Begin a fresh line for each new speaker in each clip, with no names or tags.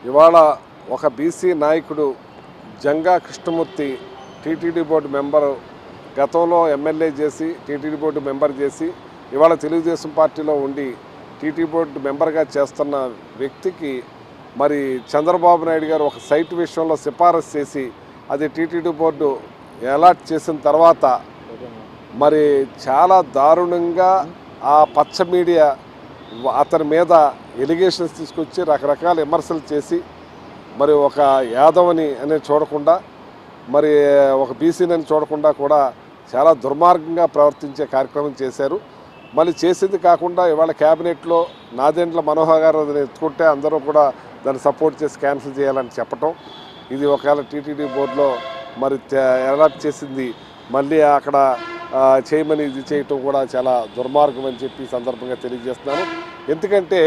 ఇవాళ ఒక బీసీ నాయకుడు Janga Krishnamurthy TTD board member, గతంలో ఎమ్మెల్యే చేసి టీటీడీ బోర్డు మెంబర్ చేసి ఇవాళ తెలుగుదేశం పార్టీలో ఉండి టీటీడీ బోర్డు మెంబర్గా చేస్తున్న వ్యక్తికి మరి చంద్రబాబు నాయుడు గారు ఒక సైట్ విషయంలో సిఫారసు చేసి అది టీటీడీ బోర్డు అలాట్ చేసిన తర్వాత మరి చాలా దారుణంగా ఆ పచ్చ మీడియా అతని మీద ఎలిగేషన్స్ తీసుకొచ్చి రకరకాల విమర్శలు చేసి మరి ఒక యాదవని అనేది చూడకుండా మరి ఒక బీసీని చూడకుండా కూడా చాలా దుర్మార్గంగా ప్రవర్తించే కార్యక్రమం చేశారు. మళ్ళీ చేసింది కాకుండా ఇవాళ క్యాబినెట్లో నాదెండ్ల మనోహర్ గారు అది ఎత్తుకుంటే అందరూ కూడా దాన్ని సపోర్ట్ చేసి క్యాన్సిల్ చేయాలని చెప్పటం, ఇది ఒకవేళ టీటీడీ బోర్డులో మరి అలాట్ చేసింది మళ్ళీ అక్కడ చేయమని ఇది చేయటం కూడా చాలా దుర్మార్గం అని చెప్పి సందర్భంగా తెలియజేస్తున్నాను. ఎందుకంటే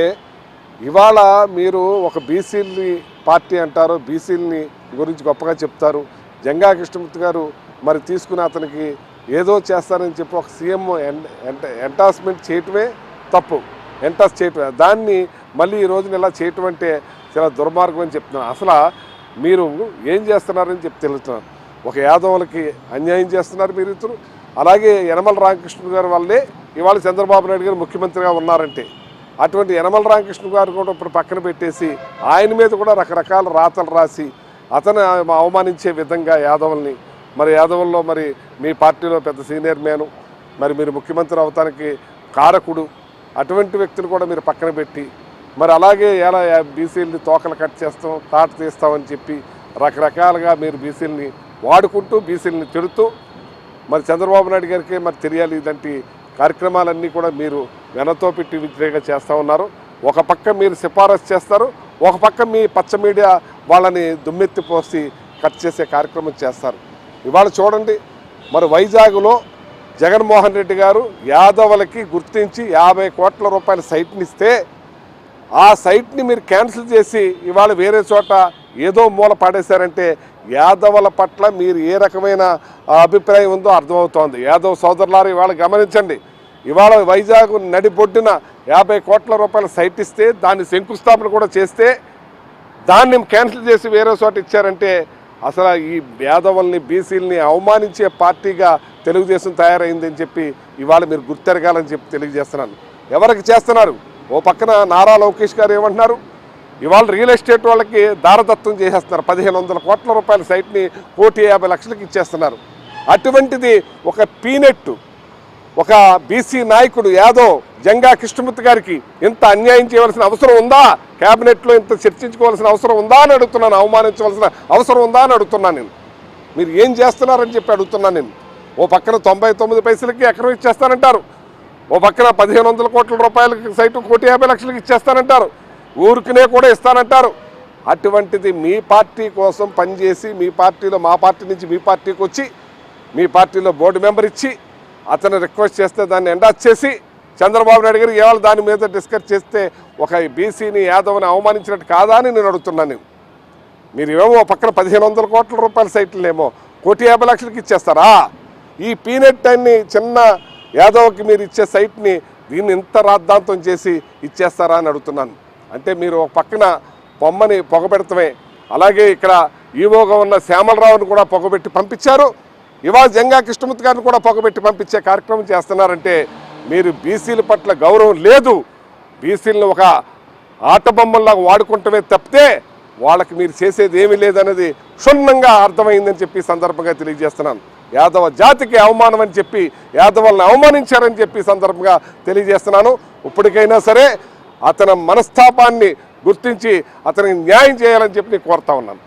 ఇవాళ మీరు ఒక బీసీలని పార్టీ అంటారు, బీసీలని గురించి గొప్పగా చెప్తారు. జంగా కృష్ణమూర్తి గారు మరి తీసుకుని అతనికి ఏదో చేస్తారని చెప్పి ఒక సీఎం ఎంటాస్మెంట్ చేయటమే తప్పు, ఎంటాస్ చేయటమే. దాన్ని మళ్ళీ ఈ రోజున ఇలా చేయటం అంటే చాలా దుర్మార్గం అని చెప్తున్నాను. అసలు మీరు ఏం చేస్తున్నారని చెప్పి తెలుస్తున్నారు. ఒక యాదవులకి అన్యాయం చేస్తున్నారు మీరు ఇద్దరు. అలాగే యనమల రామకృష్ణ గారి వల్లే ఇవాళ చంద్రబాబు నాయుడు గారు ముఖ్యమంత్రిగా ఉన్నారంటే అటువంటి యనమల రామకృష్ణ గారు కూడా ఇప్పుడు పక్కన పెట్టేసి ఆయన మీద కూడా రకరకాల రాతలు రాసి అతను అవమానించే విధంగా యాదవుల్ని, మరి యాదవుల్లో మరి మీ పార్టీలో పెద్ద సీనియర్ మ్యాను, మరి మీరు ముఖ్యమంత్రి అవటానికి కారకుడు, అటువంటి వ్యక్తిని కూడా మీరు పక్కన పెట్టి మరి అలాగే ఎలా బీసీలని తోకలు కట్ చేస్తాం, తాట తీస్తామని చెప్పి రకరకాలుగా మీరు బీసీలని వాడుకుంటూ బీసీలని తిడుతూ మరి చంద్రబాబు నాయుడు గారికి మరి తెలియాలి. ఇలాంటి కార్యక్రమాలన్నీ కూడా మీరు వెనతో పెట్టి వ్యతిరేకంగా చేస్తూ ఉన్నారు. ఒక పక్క మీరు సిఫారసు చేస్తారు, ఒక పక్క మీ పచ్చ మీడియా వాళ్ళని దుమ్మెత్తి పోసి కట్ చేసే కార్యక్రమం చేస్తారు. ఇవాళ చూడండి, మరి వైజాగ్లో జగన్మోహన్ రెడ్డి గారు యాదవులకి గుర్తించి 50 కోట్ల రూపాయల సైట్ని ఇస్తే ఆ సైట్ని మీరు క్యాన్సిల్ చేసి ఇవాళ వేరే చోట ఏదో మూల పాడేశారంటే యాదవుల పట్ల మీరు ఏ రకమైన అభిప్రాయం ఉందో అర్థమవుతోంది. యాదవ్ సోదరులారు ఇవాళ గమనించండి, ఇవాళ వైజాగ్ నడిబొడ్డున 50 కోట్ల రూపాయల సైట్ ఇస్తే దాన్ని శంకుస్థాపన కూడా చేస్తే దాన్ని క్యాన్సిల్ చేసి వేరే చోట ఇచ్చారంటే అసలు ఈ యాదవుల్ని బీసీలని అవమానించే పార్టీగా తెలుగుదేశం తయారైందని చెప్పి ఇవాళ మీరు గుర్తెరగాలని చెప్పి తెలియజేస్తున్నాను. ఎవరికి చేస్తున్నారు? ఓ పక్కన నారా లోకేష్ గారు ఏమంటున్నారు, ఇవాళ రియల్ ఎస్టేట్ వాళ్ళకి దారదత్తం చేసేస్తున్నారు. 1500 కోట్ల రూపాయల సైట్ని 1,50,00,000కి ఇచ్చేస్తున్నారు. అటువంటిది ఒక పీనెట్ ఒక బీసీ నాయకుడు యాదవ్ జంగా కృష్ణమూర్తి గారికి ఇంత అన్యాయం చేయవలసిన అవసరం ఉందా? క్యాబినెట్లో ఇంత చర్చించుకోవాల్సిన అవసరం ఉందా అని అడుగుతున్నాను. అవమానించవలసిన అవసరం ఉందా అని అడుగుతున్నాను నేను. మీరు ఏం చేస్తున్నారని చెప్పి అడుగుతున్నాను నేను. ఓ పక్కన 99 పైసలకి ఎకరం ఇచ్చేస్తానంటారు, ఓ పక్కన 1500 కోట్ల రూపాయలకి సైటు 1,50,00,000కి ఇచ్చేస్తానంటారు, ఊరికినే కూడా ఇస్తానంటారు. అటువంటిది మీ పార్టీ కోసం పనిచేసి మీ పార్టీలో మా పార్టీ నుంచి మీ పార్టీకి వచ్చి మీ పార్టీలో బోర్డు మెంబర్ ఇచ్చి అతను రిక్వెస్ట్ చేస్తే దాన్ని ఎండాస్ చేసి చంద్రబాబు నాయుడు గారు ఇవాళ దాని మీద డిస్కస్ చేస్తే ఒక బీసీని యాదవ్ని అవమానించినట్టు కాదా అని నేను అడుగుతున్నాను. మీరు ఏమో పక్కన 1500 కోట్ల రూపాయల సైట్లనేమో 1,50,00,000కి ఇచ్చేస్తారా? ఈ పీనెట్ అన్ని చిన్న యాదవ్కి మీరు ఇచ్చే సైట్ని దీన్ని ఇంత రాద్ధాంతం చేసి ఇచ్చేస్తారా అని అడుగుతున్నాను. అంటే మీరు ఒక పక్కన బొమ్మని పొగబెడతమే, అలాగే ఇక్కడ ఈవోగా ఉన్న శ్యామలరావుని కూడా పొగబెట్టి పంపించారు, ఇవాళ జంగా కృష్ణమూర్తి గారిని కూడా పొగబెట్టి పంపించే కార్యక్రమం చేస్తున్నారంటే మీరు బీసీల పట్ల గౌరవం లేదు. బీసీలను ఒక ఆట బొమ్మల్లాగా వాడుకుంటమే తప్పితే వాళ్ళకి మీరు చేసేది ఏమీ లేదనేది క్షుణ్ణంగా అర్థమైందని చెప్పి సందర్భంగా తెలియజేస్తున్నాను. యాదవ జాతికి అవమానం అని చెప్పి యాదవులను అవమానించారని చెప్పి సందర్భంగా తెలియజేస్తున్నాను. ఇప్పటికైనా సరే అతని మనస్తాపాన్ని గుర్తించి అతనికి న్యాయం చేయాలని చెప్పి నేను కోరుతా ఉన్నాను.